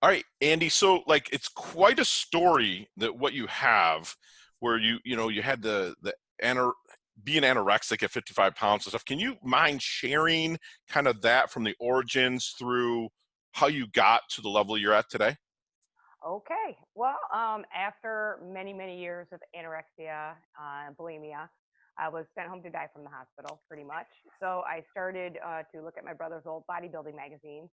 All right, Andy. So like it's quite a story that what you have where you had the anar being anorexic at 55 pounds and stuff. Can you mind sharing kind of that from the origins through how you got to the level you're at today? Okay. Well, after many, many years of anorexia, bulimia, I was sent home to die from the hospital, pretty much. So I started to look at my brother's old bodybuilding magazines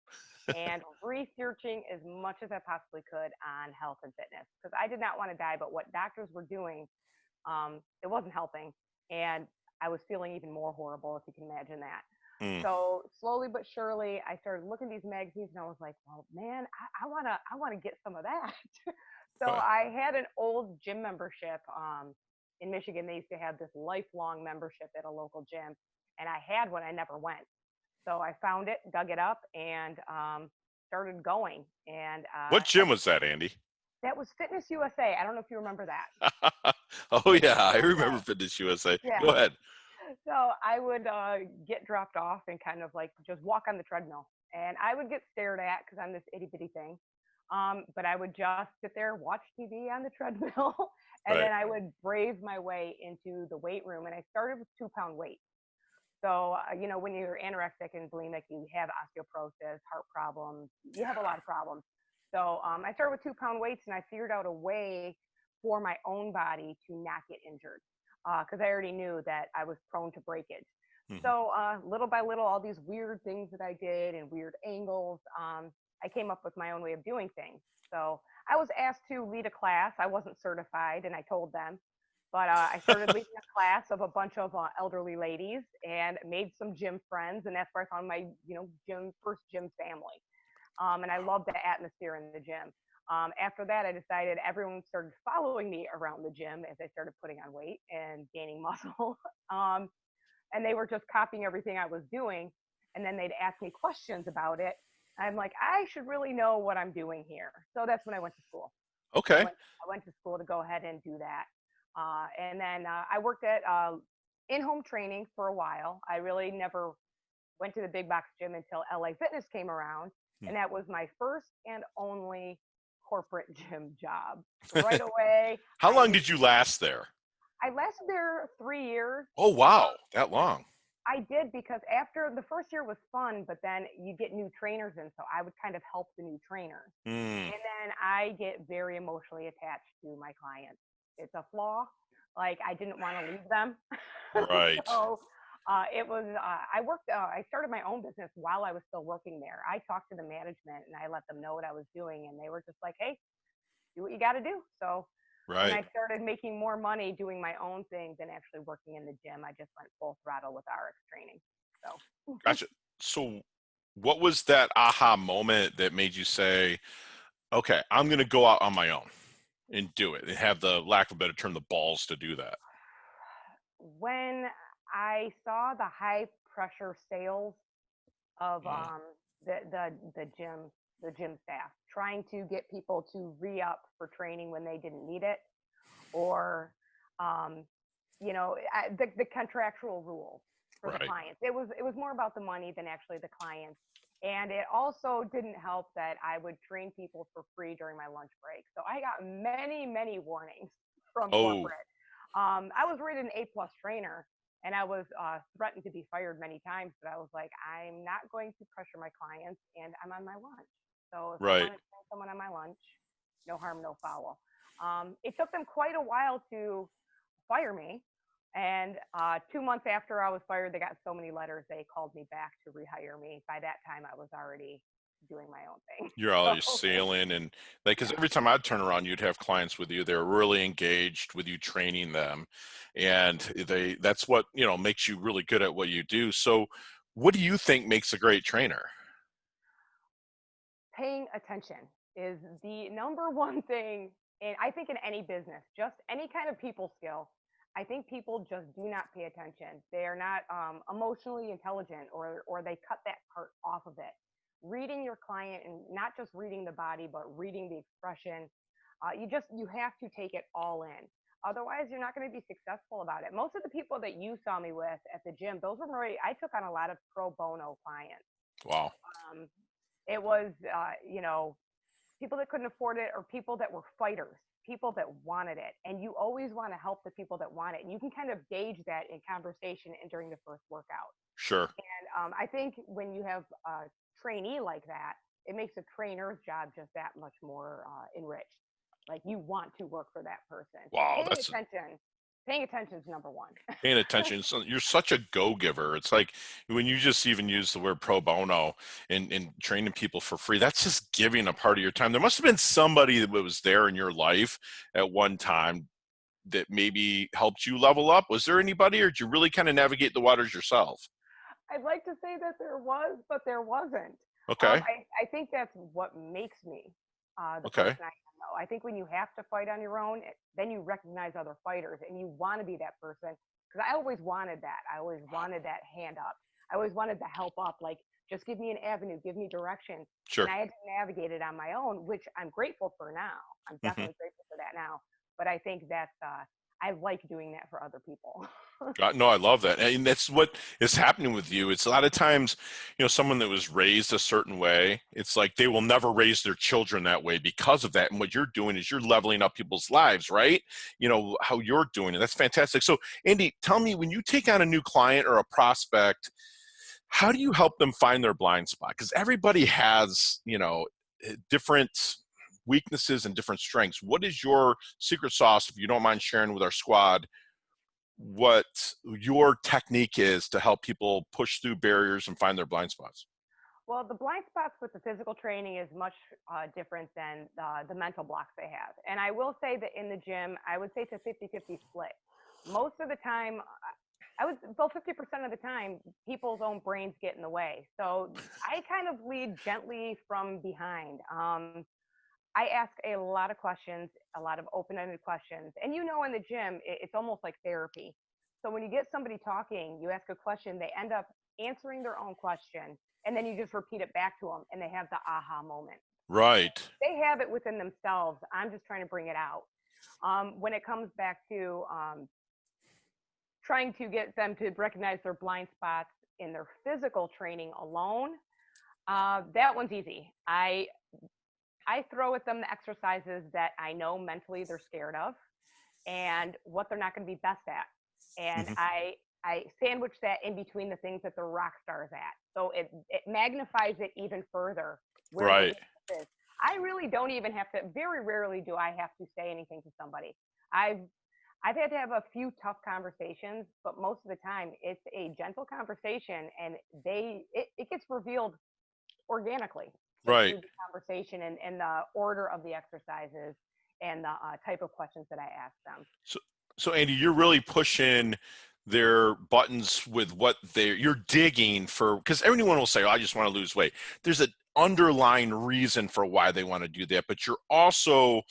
and researching as much as I possibly could on health and fitness because I did not want to die. But what doctors were doing, it wasn't helping, and I was feeling even more horrible, if you can imagine that. Mm, So slowly but surely, I started looking at these magazines, and I was like, "Well, man, I wanna get some of that." So right. I had an old gym membership in Michigan. They used to have this lifelong membership at a local gym, and I had one. I never went, so I found it, dug it up, and started going. And What gym was that, Andy? that was Fitness USA. I don't know if you remember that. Oh Fitness yeah, I remember USA. Fitness USA. Yeah. Go ahead. So I would get dropped off and kind of like just walk on the treadmill. And I would get stared at because I'm this itty bitty thing. But I would just sit there, watch TV on the treadmill, and Right. then I would brave my way into the weight room. And I started with 2 pound weights. So, when you're anorexic and bulimic, you have osteoporosis, heart problems, you have a lot of problems. So, I started with 2 pound weights and I figured out a way for my own body to not get injured because I already knew that I was prone to breakage. Mhm. So, little by little, all these weird things that I did and weird angles, I came up with my own way of doing things. So, I was asked to lead a class. I wasn't certified, and I told them. But I started leading a class of a bunch of elderly ladies and made some gym friends, and that's where I found my, first gym family. And I loved the atmosphere in the gym. After that, I decided everyone started following me around the gym as I started putting on weight and gaining muscle. um, and they were just copying everything I was doing. And then they'd ask me questions about it. I'm like, I should really know what I'm doing here. So that's when I went to school. I Okay. went I went to school to go ahead and do that. And then I worked at in-home training for a while. I really never went to the big box gym until LA Fitness came around, Hmm. and that was my first and only corporate gym job. Right away, How I long knew did you last there? I lasted there 3 years. Oh Uh, wow, that long. I did because after the first year was fun, but then you get new trainers in, so I would kind of help the new trainers. Mm, And then I get very emotionally attached to my clients. It's a flaw. Like I didn't want to leave them. right. So I started my own business while I was still working there. I talked to the management and I let them know what I was doing. And they were just like, hey, do what you got to do. So when Right. I started making more money doing my own thing than actually working in the gym, I just went full throttle with RX training. So Gotcha. So, what was that aha moment that made you say, "Okay, I'm going to go out on my own and do it," and have the lack of a better term, the balls to do that? when I saw the high pressure sales of Mm, the gym staff trying to get people to re up for training when they didn't need it, or um, the contractual rules for the right. clients. It was more about the money than actually the clients. And it also didn't help that I would train people for free during my lunch break. So I got many, many warnings from Oh, corporate. I was rated an A plus trainer, and I was threatened to be fired many times. But I was like, I'm not going to pressure my clients, and I'm on my lunch. So if I right. want to train someone on my lunch, no harm, no foul. It took them quite a while to fire me. And 2 months after I was fired, they got so many letters, they called me back to rehire me. By that time, I was already doing my own thing. You're always sailing and like, because Yeah. every time I'd turn around, you'd have clients with you. They're really engaged with you training them, and that's what makes you really good at what you do. So, what do you think makes a great trainer? Paying attention is the number one thing. And I think in any business, just any kind of people skill, I think people just do not pay attention. They are not emotionally intelligent, or they cut that part off of it. Reading your client, and not just reading the body, but reading the expression. You have to take it all in. Otherwise, you're not going to be successful about it. Most of the people that you saw me with at the gym, those were really, I took on a lot of pro bono clients. Wow. Um, it was, people that couldn't afford it, or people that were fighters, people that wanted it. And you always want to help the people that want it. And you can kind of gauge that in conversation and during the first workout. Sure. And I think when you have a trainee like that, it makes a trainer's job just that much more enriched. Like, you want to work for that person. So Wow, that's paying attention is number one. paying attention. So you're such a go-giver. It's like when you just even use the word pro bono and training people for free, that's just giving a part of your time. There must have been somebody that was there in your life at one time that maybe helped you level up. Was there anybody, or did you really kind of navigate the waters yourself? I'd like to say that there was, but there wasn't. Okay. I think that's what makes me the Okay. person I am, though. I think when you have to fight on your own, then you recognize other fighters and you want to be that person. Because I always wanted that. I always wanted that hand up. I always wanted the help up. Like, just give me an avenue, give me direction. And Sure. I had to navigate it on my own, which I'm grateful for now. I'm Hmm. definitely grateful for that now. But I think that's, I like doing that for other people. No, I love that. And that's what is happening with you. It's a lot of times, someone that was raised a certain way, it's like they will never raise their children that way because of that. And what you're doing is you're leveling up people's lives, right? How you're doing it. That's fantastic. So, Andy, tell me, when you take on a new client or a prospect, how do you help them find their blind spot? Because everybody has, different weaknesses and different strengths. What is your secret sauce, if you don't mind sharing with our squad, what your technique is to help people push through barriers and find their blind spots? Well, the blind spots with the physical training is much different than the mental blocks they have. And I will say that in the gym, I would say it's a 50-50 split. Most of the time, about 50% of the time, people's own brains get in the way. So I kind of lead gently from behind. I ask a lot of questions, a lot of open-ended questions. And in the gym, it's almost like therapy. So when you get somebody talking, you ask a question, they end up answering their own question, and then you just repeat it back to them, and they have the aha moment. Right. They have it within themselves. I'm just trying to bring it out. When it comes back to trying to get them to recognize their blind spots in their physical training alone, that one's easy. I throw at them the exercises that I know mentally they're scared of and what they're not going to be best at. And Hmm. I sandwich that in between the things that they're rock stars at. So it magnifies it even further where the Right. weakness is. I really don't even have to, very rarely do I have to say anything to somebody. I've I've had to have a few tough conversations, but most of the time it's a gentle conversation and it gets revealed organically just Right. through the conversation and the order of the exercises and the type of questions that I ask them. So Andy, you're really pushing their buttons with what you're digging for, because everyone will say, oh, I just want to lose weight. There's an underlying reason for why they want to do that, but you're also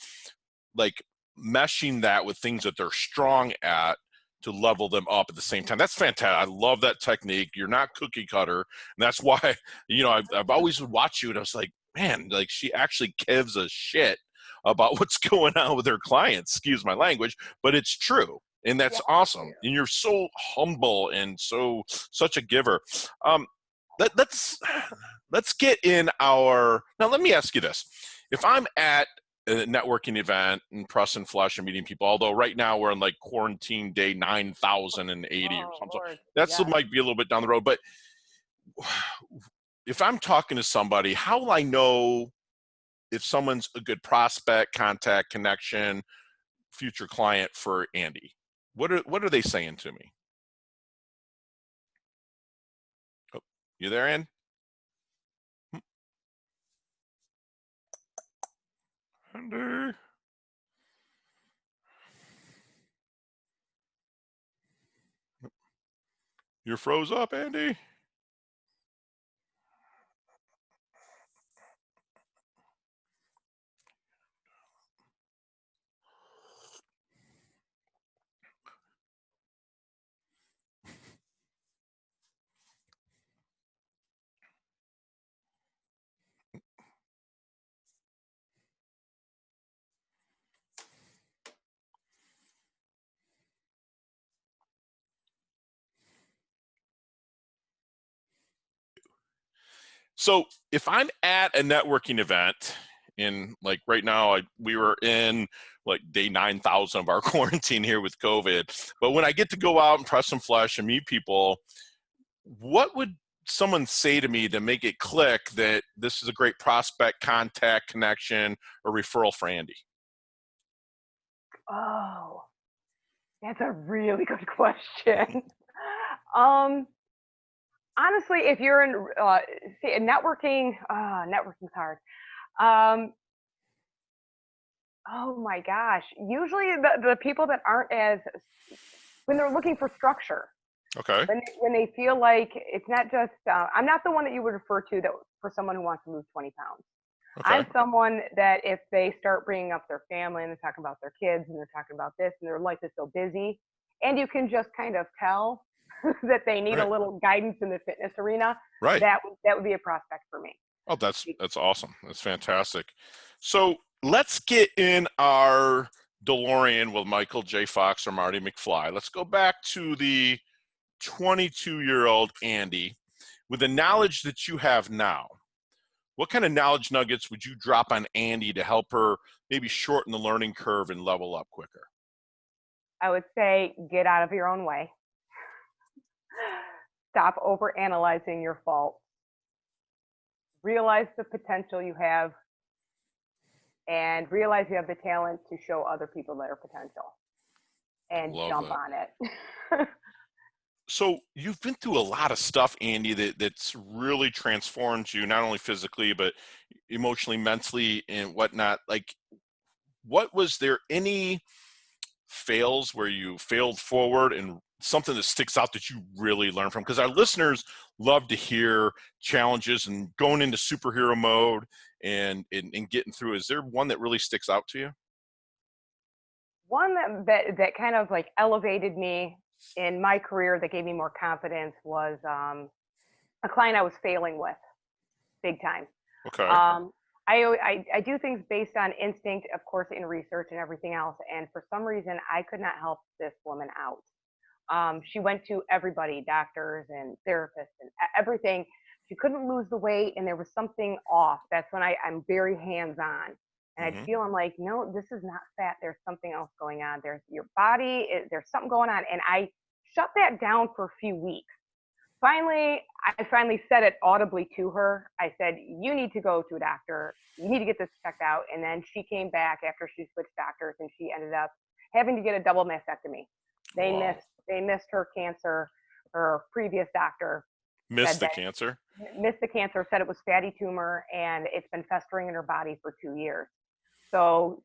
like meshing that with things that they're strong at to level them up at the same time. That's fantastic. I love that technique. You're not cookie cutter. And that's why, I've always watched you and I was like, man, like she actually gives a shit about what's going on with her clients. Excuse my language, but it's true. And Yeah, that's thank awesome. you. And you're so humble and such a giver. Um, let's get in our, now let me ask you this. If I'm at a networking event and press and flush and meeting people, although right now we're in like quarantine day 9,080 or Oh something, Lord, that's yes. might be a little bit down the road. But if I'm talking to somebody, how will I know if someone's a good prospect, contact, connection, future client for Andy? What are they saying to me? Oh, you there, Ann? Andy, you're froze up, Andy. So if I'm at a networking event in like right now, we were in like day 9,000 of our quarantine here with COVID. But when I get to go out and press some flesh and meet people, what would someone say to me to make it click that this is a great prospect, contact, connection, or referral for Andy? Oh, that's a really good question. um, Honestly, if you're in see, networking's hard. Um, oh my gosh, usually the people that aren't as when they're looking for structure, Okay. when they feel like it's not just I'm not the one that you would refer to that for someone who wants to lose 20 pounds. Okay. I'm someone that if they start bringing up their family and they're talking about their kids and they're talking about this and their life is so busy, and you can just kind of tell that they need a Right. little guidance in the fitness arena, Right. that would be a prospect for me. Oh, that's awesome. That's fantastic. So let's get in our DeLorean with Michael J. Fox or Marty McFly. Let's go back to the 22-year-old Andy with the knowledge that you have now. What kind of knowledge nuggets would you drop on Andy to help her maybe shorten the learning curve and level up quicker? I would say get out of your own way. Stop over analyzing your faults. Realize the potential you have and realize you have the talent to show other people their potential and Love jump that. on it. So you've been through a lot of stuff, Andy, that's really transformed you, not only physically, but emotionally, mentally, and whatnot. Like, what was there any fails where you failed forward and something that sticks out that you really learn from? Because our listeners love to hear challenges and going into superhero mode and getting through. Is there one that really sticks out to you? One that kind of like elevated me in my career that gave me more confidence was a client I was failing with big time. Okay. Um, I do things based on instinct, of course, in research and everything else. And for some reason, I could not help this woman out. She went to everybody, doctors and therapists and everything. She couldn't lose the weight, and there was something off. That's when I'm very hands on. And I'd Hmm. feel I'm like, no, this is not fat. There's something else going on. There's your body. There's something going on. And I shut that down for a few weeks. I finally said it audibly to her. I said, you need to go to a doctor. You need to get this checked out. And then she came back after she switched doctors and she ended up having to get a double mastectomy. They Wow. missed they missed her cancer. Her previous doctor Missed said the that cancer? missed the cancer, said it was fatty tumor and it's been festering in her body for 2 years. So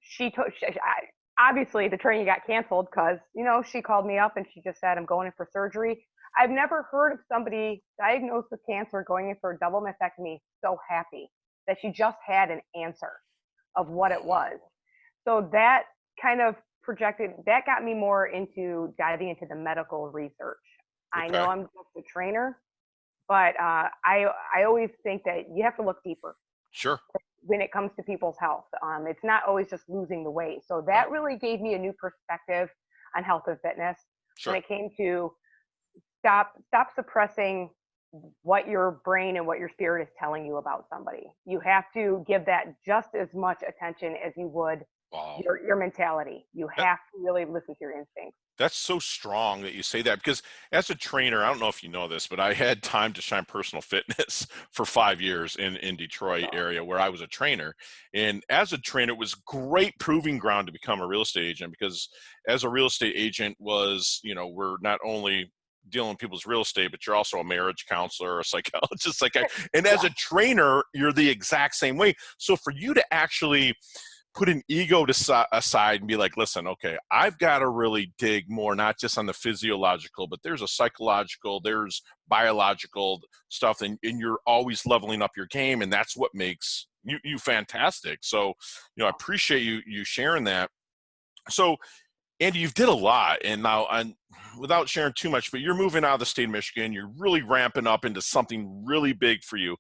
obviously the training got canceled because, she called me up and she just said, I'm going in for surgery. I've never heard of somebody diagnosed with cancer going in for a double mastectomy so happy that she just had an answer of what it Oh, wow. was. So that kind of that got me more into diving into the medical research. I know Okay. I'm just a trainer, but I always think that you have to look deeper Sure. when it comes to people's health. It's not always just losing the weight. So Right. that really gave me a new perspective on health and fitness when Sure. it came to stop suppressing what your brain and what your spirit is telling you about somebody. You have to give that just as much attention as you would Wow. your mentality. You have to really listen to your instincts. That's so strong that you say that because as a trainer, I don't know if you know this, but I had time to shine personal fitness for 5 years in Detroit So area where I was a trainer. And as a trainer, it was great proving ground to become a real estate agent because as a real estate agent we're not only dealing with people's real estate, but you're also a marriage counselor, a psychologist, and as yeah, a trainer, you're the exact same way. So for you to actually put an ego aside and be like, listen, okay, I've got to really dig more, not just on the physiological, but there's a psychological, there's biological stuff, and you're always leveling up your game, and that's what makes you fantastic. So, I appreciate you sharing that. So, Andy, you've did a lot, and now, without sharing too much, but you're moving out of the state of Michigan. You're really ramping up into something really big for you.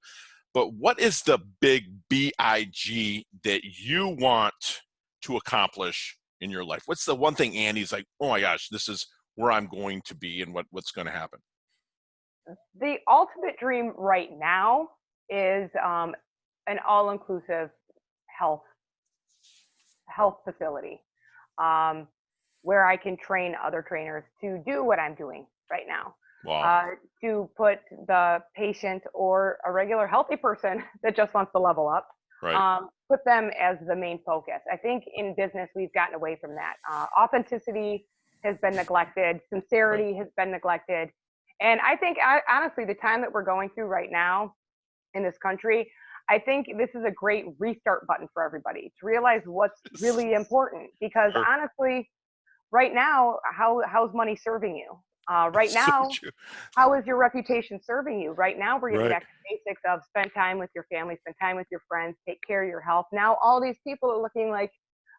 But what is the big BIG that you want to accomplish in your life? What's the one thing Andy's like, oh my gosh, this is where I'm going to be and what's going to happen? the ultimate dream right now is an all-inclusive health facility, where I can train other trainers to do what I'm doing right now. Wow. To put the patient or a regular healthy person that just wants to level up, Right. put them as the main focus. I think in business, we've gotten away from that. Authenticity has been neglected. Right. Sincerity has been neglected. And I think, honestly, the time that we're going through right now in this country, I think this is a great restart button for everybody to realize what's really important. Because Sure. honestly, right now, how's money serving you? Right So now, true. how is your reputation serving you? Right now, we're getting Right. back to basics of spend time with your family, spend time with your friends, take care of your health. Now, all these people are looking like,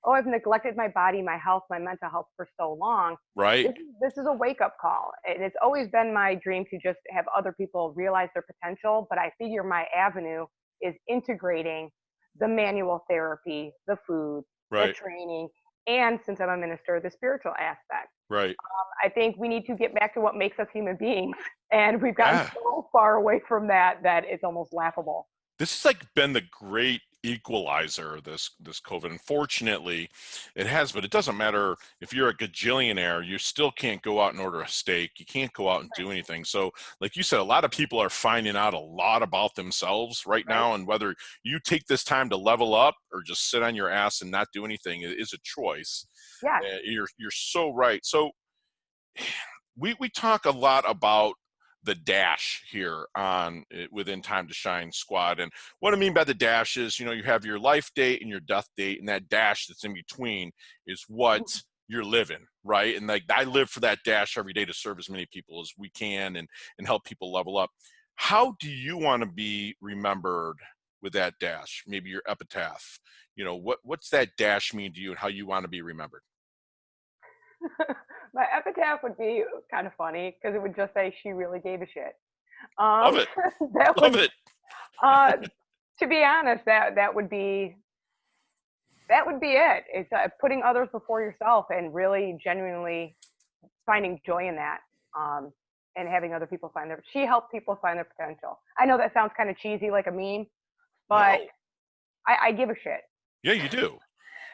oh, I've neglected my body, my health, my mental health for so long. Right. This is a wake up call. And it's always been my dream to just have other people realize their potential. But I figure my avenue is integrating the manual therapy, the food, the Right. training, and since I'm a minister, the spiritual aspect. Right. I think we need to get back to what makes us human beings. And we've gotten Yeah. so far away from that that it's almost laughable. This has like been the great equalizer, this COVID. Unfortunately, it has, but it doesn't matter if you're a gajillionaire, you still can't go out and order a steak. You can't go out and do anything. So, like you said, a lot of people are finding out a lot about themselves right Right? now, and whether you take this time to level up or just sit on your ass and not do anything is a choice. Yes. You're so right. So we talk a lot about the dash here on within Time to Shine Squad, and what I mean by the dash is, you have your life date and your death date, and that dash that's in between is what you're living, right? And like I live for that dash every day to serve as many people as we can and help people level up. How do you want to be remembered with that dash? Maybe your epitaph. What's that dash mean to you, and how you want to be remembered? My epitaph would be kind of funny because it would just say she really gave a shit. Love Um, it. that Love would, it. uh, to be honest, that would be it. It's putting others before yourself and really genuinely finding joy in that. And having other people she helped people find their potential. I know that sounds kind of cheesy, like a meme, but No. I give a shit. Yeah, you do.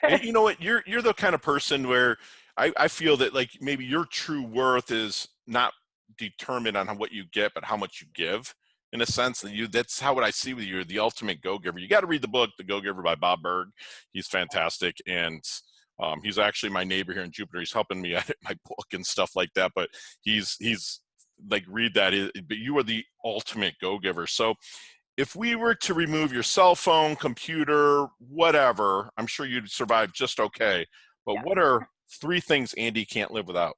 And you know what? You're the kind of person where I feel that like maybe your true worth is not determined on what you get, but how much you give. In a sense, that's how what I see with you. You're the ultimate go-giver. You got to read the book, The Go-Giver by Bob Berg. He's fantastic, and he's actually my neighbor here in Jupiter. He's helping me edit my book and stuff like that. But he's like read that. But you are the ultimate go-giver. So if we were to remove your cell phone, computer, whatever, I'm sure you'd survive just okay. But Yes. what are three things Andy can't live without?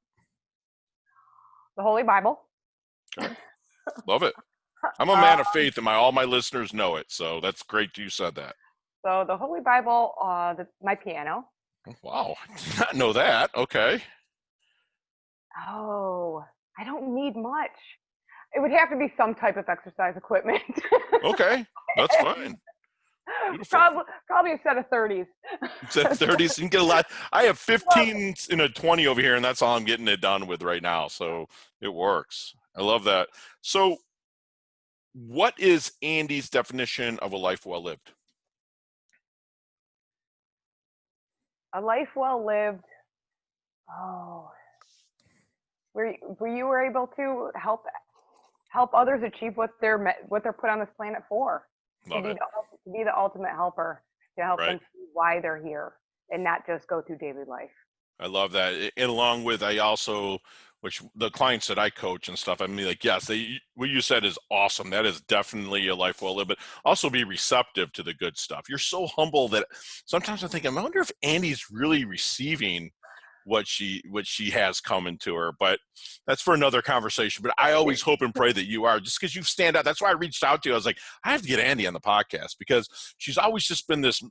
The Holy Bible. Okay. Love it. I'm a Uh, man of faith, and all my listeners know it. So that's great you said that. so the Holy Bible, my piano. Wow. I did not know that. Okay. Oh, I don't need much. It would have to be some type of exercise equipment. Okay. That's fine. Beautiful. Probably a set of 30s. Set 30s and get a lot. I have Well, 15 in a 20 over here, and that's all I'm getting it done with right now. So it works. I love that. So what is Andy's definition of a life well lived? a life well lived. Oh, where you were able to help others achieve what they're put on this planet for, Love it. to be the ultimate helper, to help Right. them see why they're here and not just go through daily life. I love that. And along with, I also, which the clients that I coach and stuff, I mean, like, yes, what you said is awesome. That is definitely a life well lived, but also be receptive to the good stuff. You're so humble that sometimes I think, I wonder if Andy's really receiving what she has coming to her, but that's for another conversation. But I always hope and pray that you are, just because you stand out. That's why I reached out to you. I was like, I have to get Andy on the podcast because she's always just been this,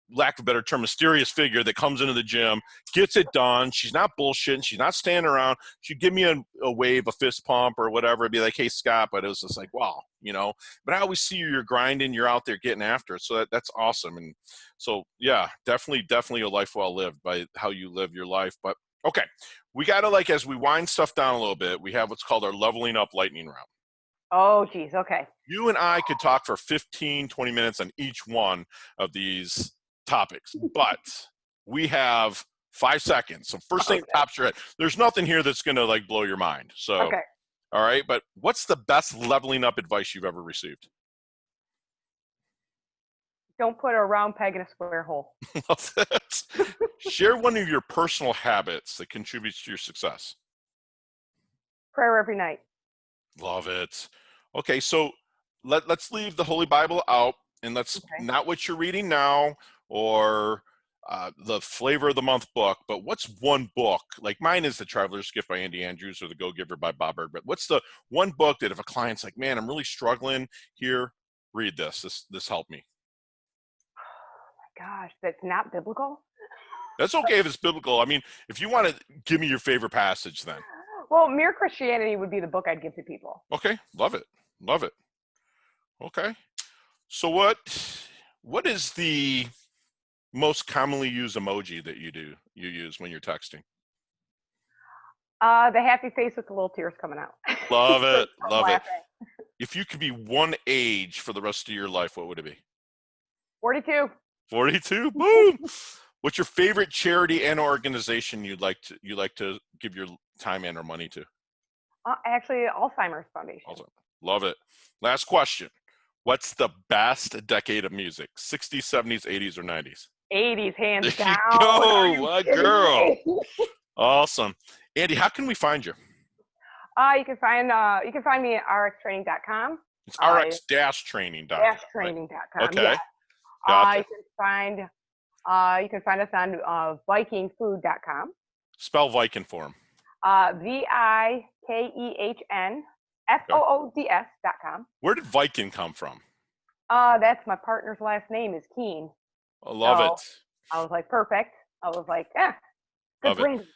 lack of a better term, mysterious figure that comes into the gym, gets it done. She's not bullshitting. She's not standing around. She'd give me a wave, a fist pump or whatever. It'd be like, hey, Scott. But it was just like, wow, But I always see you're grinding. You're out there getting after it. So that's awesome. And so, yeah, definitely a life well lived by how you live your life. But, okay, we got to, like, as we wind stuff down a little bit, we have what's called our leveling up lightning round. Oh, geez. Okay. You and I could talk for 15, 20 minutes on each one of these topics, but we have 5 seconds. So first thing that Okay. pops your head. There's nothing here that's going to like blow your mind. So, Okay. all right. But what's the best leveling up advice you've ever received? Don't put a round peg in a square hole. Love it. Share one of your personal habits that contributes to your success. Prayer every night. Love it. Okay, so let's leave the Holy Bible out, and let's Okay. not what you're reading now or the flavor of the month book, but what's one book? Like mine is The Traveler's Gift by Andy Andrews or The Go-Giver by Bob Berg. But what's the one book that if a client's like, man, I'm really struggling here, read this. This helped me. Gosh, that's not biblical. That's okay if it's biblical. I mean, if you want to give me your favorite passage, then Well, Mere Christianity would be the book I'd give to people. okay, love it, love it. Okay, so what is the most commonly used emoji that you use when you're texting? The happy face with the little tears coming out. Love it, From love it. laughing. If you could be one age for the rest of your life, what would it be? 42. 42. Boom. What's your favorite charity and organization you like to give your time and or money to? Actually, Alzheimer's Foundation. Also, love it. Last question. What's the best decade of music? 60s, 70s, 80s, or 90s? 80s, hands There you down. Are go. you What kidding girl. me? Awesome. Andy, how can we find you? You can find me at rxtraining.com. It's rx-training.com. Right? Training.com. Okay. Yeah. Gotcha. You can find us on vikingfood.com. Spell Vikehn for him. VIKEHNFOODS.com. Where did Vikehn come from? That's my partner's last name is Keen. I love it. I was like, perfect. I was like, good Love it. branding.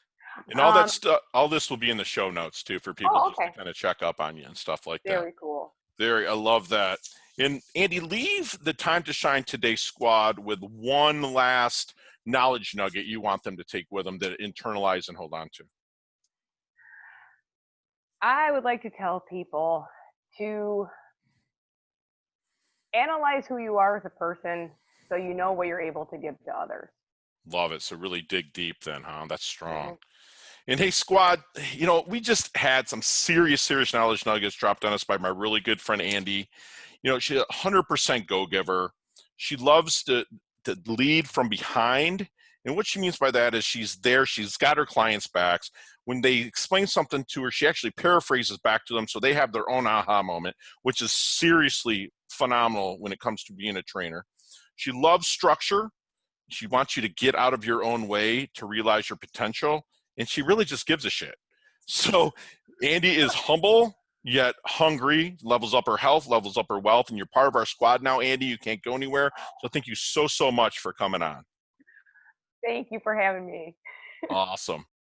And all that stuff, all this will be in the show notes too for people just to kind of check up on you and stuff like that. Very cool. I love that. And Andy, leave the Time to Shine Today squad with one last knowledge nugget you want them to take with them that internalize and hold on to. I would like to tell people to analyze who you are as a person so you know what you're able to give to others. Love it. So really dig deep then, huh? That's strong. Mm-hmm. And hey, squad, we just had some serious knowledge nuggets dropped on us by my really good friend, Andy. She's a 100% go-giver. She loves to lead from behind. And what she means by that is she's there. She's got her clients' backs. When they explain something to her, she actually paraphrases back to them so they have their own aha moment, which is seriously phenomenal when it comes to being a trainer. She loves structure. She wants you to get out of your own way to realize your potential. And she really just gives a shit. So Andy is humble, yet hungry, levels up her health, levels up her wealth, and you're part of our squad now, Andy. You can't go anywhere. So thank you so much for coming on. Thank you for having me. Awesome.